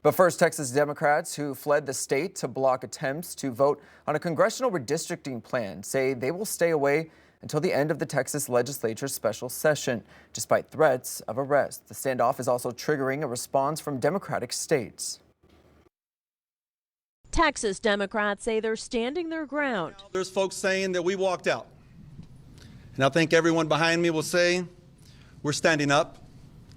But first, Texas Democrats who fled the state to block attempts to vote on a congressional redistricting plan say they will stay away until the end of the Texas legislature's special session, despite threats of arrest. The standoff is also triggering a response from Democratic states. Texas Democrats say they're standing their ground. There's folks saying that we walked out. And I think everyone behind me will say, we're standing up.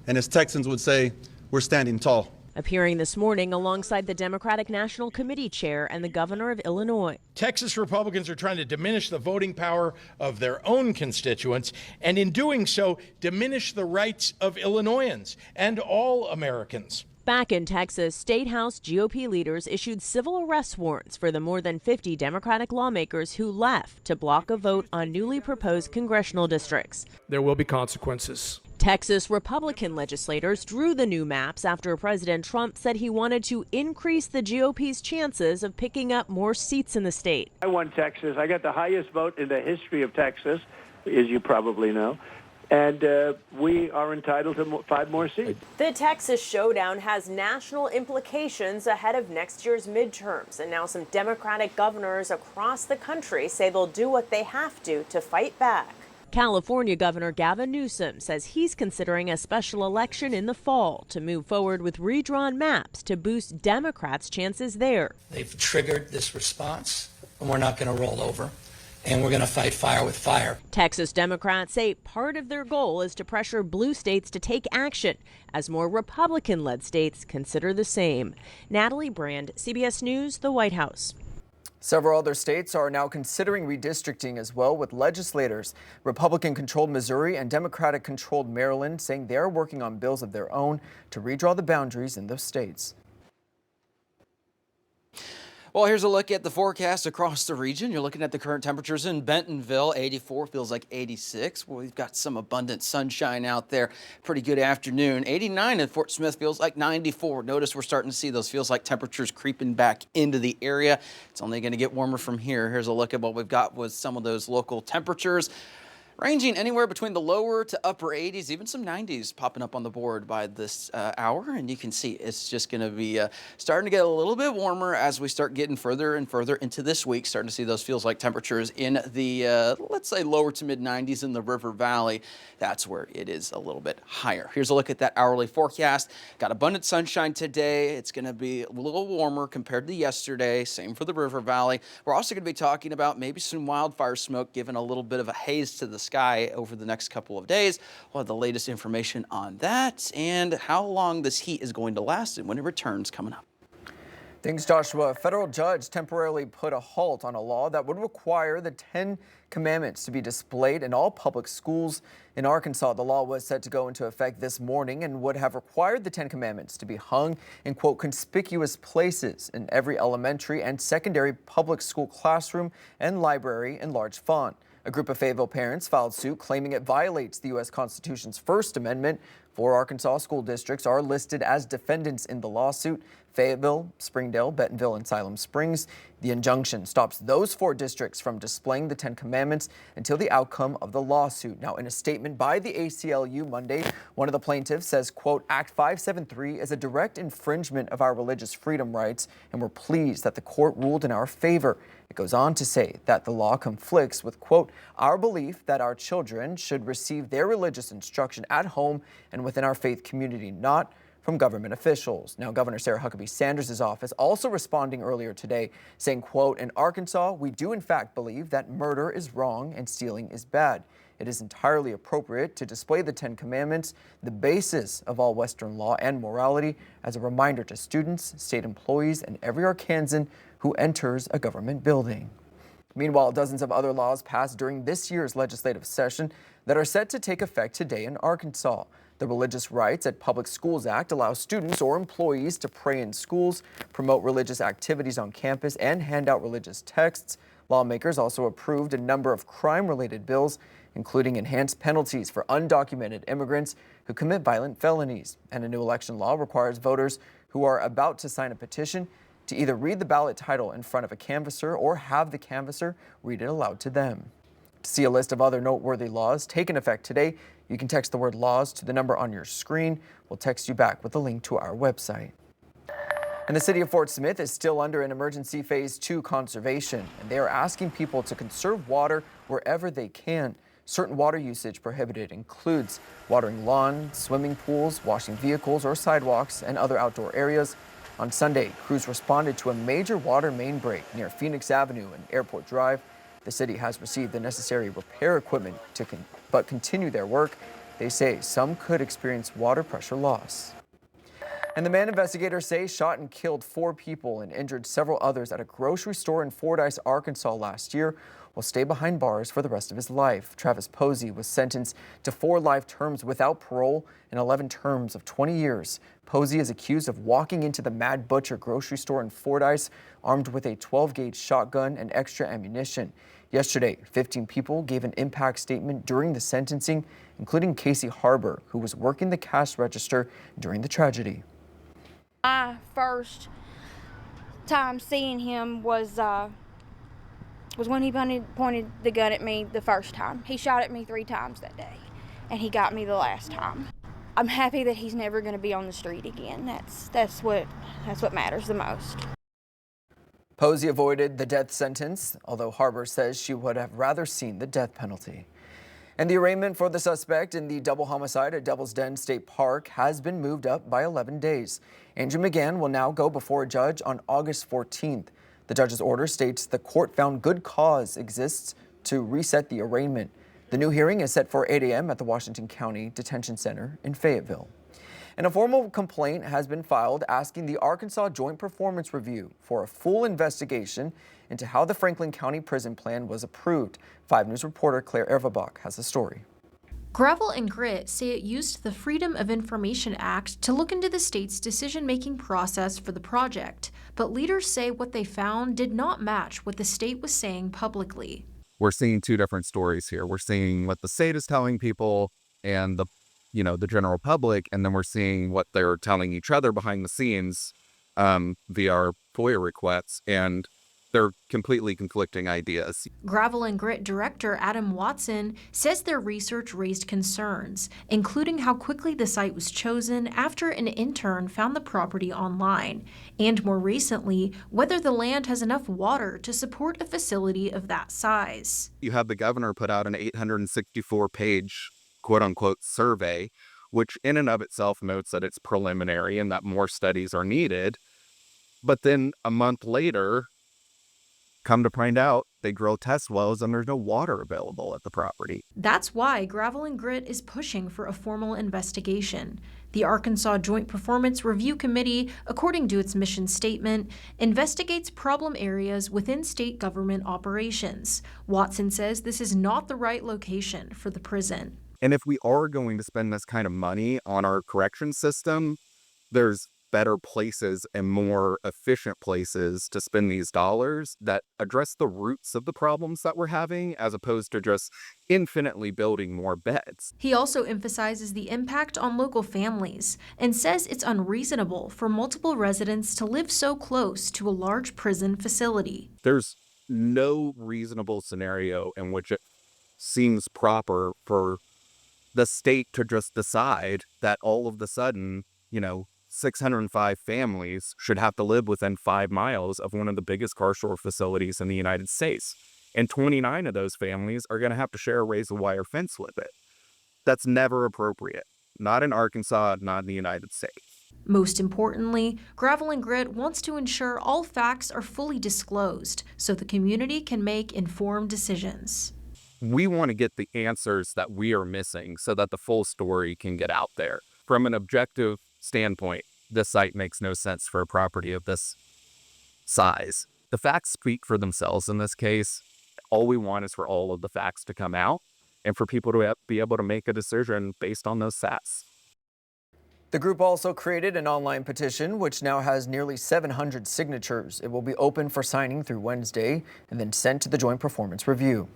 And as Texans would say, we're standing tall. Appearing this morning alongside the Democratic National Committee chair and the governor of Illinois. Texas Republicans are trying to diminish the voting power of their own constituents, and in doing so, diminish the rights of Illinoisans and all Americans. Back in Texas, State House GOP leaders issued civil arrest warrants for the more than 50 Democratic lawmakers who left to block a vote on newly proposed congressional districts. There will be consequences. Texas Republican legislators drew the new maps after President Trump said he wanted to increase the GOP's chances of picking up more seats in the state. I won Texas. I got the highest vote in the history of Texas, as you probably know. And we are entitled to 5 more seats. The Texas showdown has national implications ahead of next year's midterms. And now some Democratic governors across the country say they'll do what they have to fight back. California Governor Gavin Newsom says he's considering a special election in the fall to move forward with redrawn maps to boost Democrats' chances there. They've triggered this response, and we're not going to roll over. And we're going to fight fire with fire. Texas Democrats say part of their goal is to pressure blue states to take action as more Republican-led states consider the same. Natalie Brand, CBS News, the White House. Several other states are now considering redistricting as well, with legislators, Republican-controlled Missouri and Democratic-controlled Maryland, saying they are working on bills of their own to redraw the boundaries in those states. Well, here's a look at the forecast across the region. You're looking at the current temperatures in Bentonville, 84, feels like 86. Well, we've got some abundant sunshine out there. Pretty good afternoon. 89 in Fort Smith, feels like 94. Notice we're starting to see those feels like temperatures creeping back into the area. It's only going to get warmer from here. Here's a look at what we've got with some of those local temperatures, ranging anywhere between the lower to upper 80s, even some 90s popping up on the board by this hour. And you can see it's just going to be starting to get a little bit warmer as we start getting further and further into this week, starting to see those feels like temperatures in the, let's say, lower to mid 90s in the River Valley. That's where it is a little bit higher. Here's a look at that hourly forecast. Got abundant sunshine today. It's going to be a little warmer compared to yesterday. Same for the River Valley. We're also going to be talking about maybe some wildfire smoke, giving a little bit of a haze to the sky over the next couple of days. We'll have the latest information on that and how long this heat is going to last and when it returns coming up. Thanks, Joshua. A federal judge temporarily put a halt on a law that would require the 10 Commandments to be displayed in all public schools in Arkansas. The law was set to go into effect this morning and would have required the 10 Commandments to be hung in, quote, conspicuous places in every elementary and secondary public school classroom and library in large font. A group of Fayetteville parents filed suit claiming it violates the U.S. Constitution's First Amendment. 4 Arkansas school districts are listed as defendants in the lawsuit: Fayetteville, Springdale, Bentonville, and Siloam Springs. The injunction stops those 4 districts from displaying the 10 Commandments until the outcome of the lawsuit. Now, in a statement by the ACLU Monday, one of the plaintiffs says, quote, Act 573 is a direct infringement of our religious freedom rights, and we're pleased that the court ruled in our favor. It goes on to say that the law conflicts with, quote, our belief that our children should receive their religious instruction at home and within our faith community, not from government officials. Now, Governor Sarah Huckabee Sanders' office also responding earlier today, saying, quote, in Arkansas, we do in fact believe that murder is wrong and stealing is bad. It is entirely appropriate to display the 10 Commandments, the basis of all Western law and morality, as a reminder to students, state employees, and every Arkansan who enters a government building. Meanwhile, dozens of other laws passed during this year's legislative session that are set to take effect today in Arkansas. The Religious Rights at Public Schools Act allows students or employees to pray in schools, promote religious activities on campus, and hand out religious texts. Lawmakers also approved a number of crime-related bills, including enhanced penalties for undocumented immigrants who commit violent felonies. And a new election law requires voters who are about to sign a petition to either read the ballot title in front of a canvasser or have the canvasser read it aloud to them. To see a list of other noteworthy laws taking effect today, you can text the word laws to the number on your screen. We'll text you back with a link to our website. And the city of Fort Smith is still under an emergency phase 2 conservation, and they are asking people to conserve water wherever they can. Certain water usage prohibited includes watering lawns, swimming pools, washing vehicles or sidewalks, and other outdoor areas. On Sunday, crews responded to a major water main break near Phoenix Avenue and Airport Drive. The city has received the necessary repair equipment but continue their work. They say some could experience water pressure loss. And the man investigators say shot and killed 4 people and injured several others at a grocery store in Fordyce, Arkansas last year will stay behind bars for the rest of his life. Travis Posey was sentenced to 4 life terms without parole and 11 terms of 20 years. Posey is accused of walking into the Mad Butcher grocery store in Fordyce armed with a 12-gauge shotgun and extra ammunition. Yesterday, 15 people gave an impact statement during the sentencing, including Casey Harbor, who was working the cash register during the tragedy. My first time seeing him was when he pointed the gun at me the first time. He shot at me 3 times that day, and he got me the last time. I'm happy that he's never going to be on the street again. That's what matters the most. Posey avoided the death sentence, although Harbor says she would have rather seen the death penalty. And the arraignment for the suspect in the double homicide at Devil's Den State Park has been moved up by 11 days. Andrew McGann will now go before a judge on August 14th. The judge's order states the court found good cause exists to reset the arraignment. The new hearing is set for 8 a.m. at the Washington County Detention Center in Fayetteville. And a formal complaint has been filed asking the Arkansas Joint Performance Review for a full investigation into how the Franklin County Prison Plan was approved. 5 News reporter Claire Ervabach has the story. Gravel and Grit say it used the Freedom of Information Act to look into the state's decision-making process for the project, but leaders say what they found did not match what the state was saying publicly. We're seeing 2 different stories here. We're seeing what the state is telling people and the general public, and then we're seeing what they're telling each other behind the scenes via our FOIA requests, and they're completely conflicting ideas. Gravel and Grit director Adam Watson says their research raised concerns, including how quickly the site was chosen after an intern found the property online, and more recently, whether the land has enough water to support a facility of that size. You have the governor put out an 864-page quote-unquote survey, which in and of itself notes that it's preliminary and that more studies are needed. But then a month later, come to find out, they drill test wells and there's no water available at the property. That's why Gravel and Grit is pushing for a formal investigation. The Arkansas Joint Performance Review Committee, according to its mission statement, investigates problem areas within state government operations. Watson says this is not the right location for the prison. And if we are going to spend this kind of money on our correction system, there's better places and more efficient places to spend these dollars that address the roots of the problems that we're having, as opposed to just infinitely building more beds. He also emphasizes the impact on local families and says it's unreasonable for multiple residents to live so close to a large prison facility. There's no reasonable scenario in which it seems proper for the state to just decide that all of the sudden, 605 families should have to live within 5 miles of one of the biggest carceral facilities in the United States. And 29 of those families are going to have to share a razor wire fence with it. That's never appropriate. Not in Arkansas, not in the United States. Most importantly, Gravel and Grit wants to ensure all facts are fully disclosed so the community can make informed decisions. We want to get the answers that we are missing so that the full story can get out there. From an objective standpoint, this site makes no sense for a property of this size. The facts speak for themselves in this case. All we want is for all of the facts to come out and for people to be able to make a decision based on those facts. The group also created an online petition, which now has nearly 700 signatures. It will be open for signing through Wednesday and then sent to the Joint Performance Review.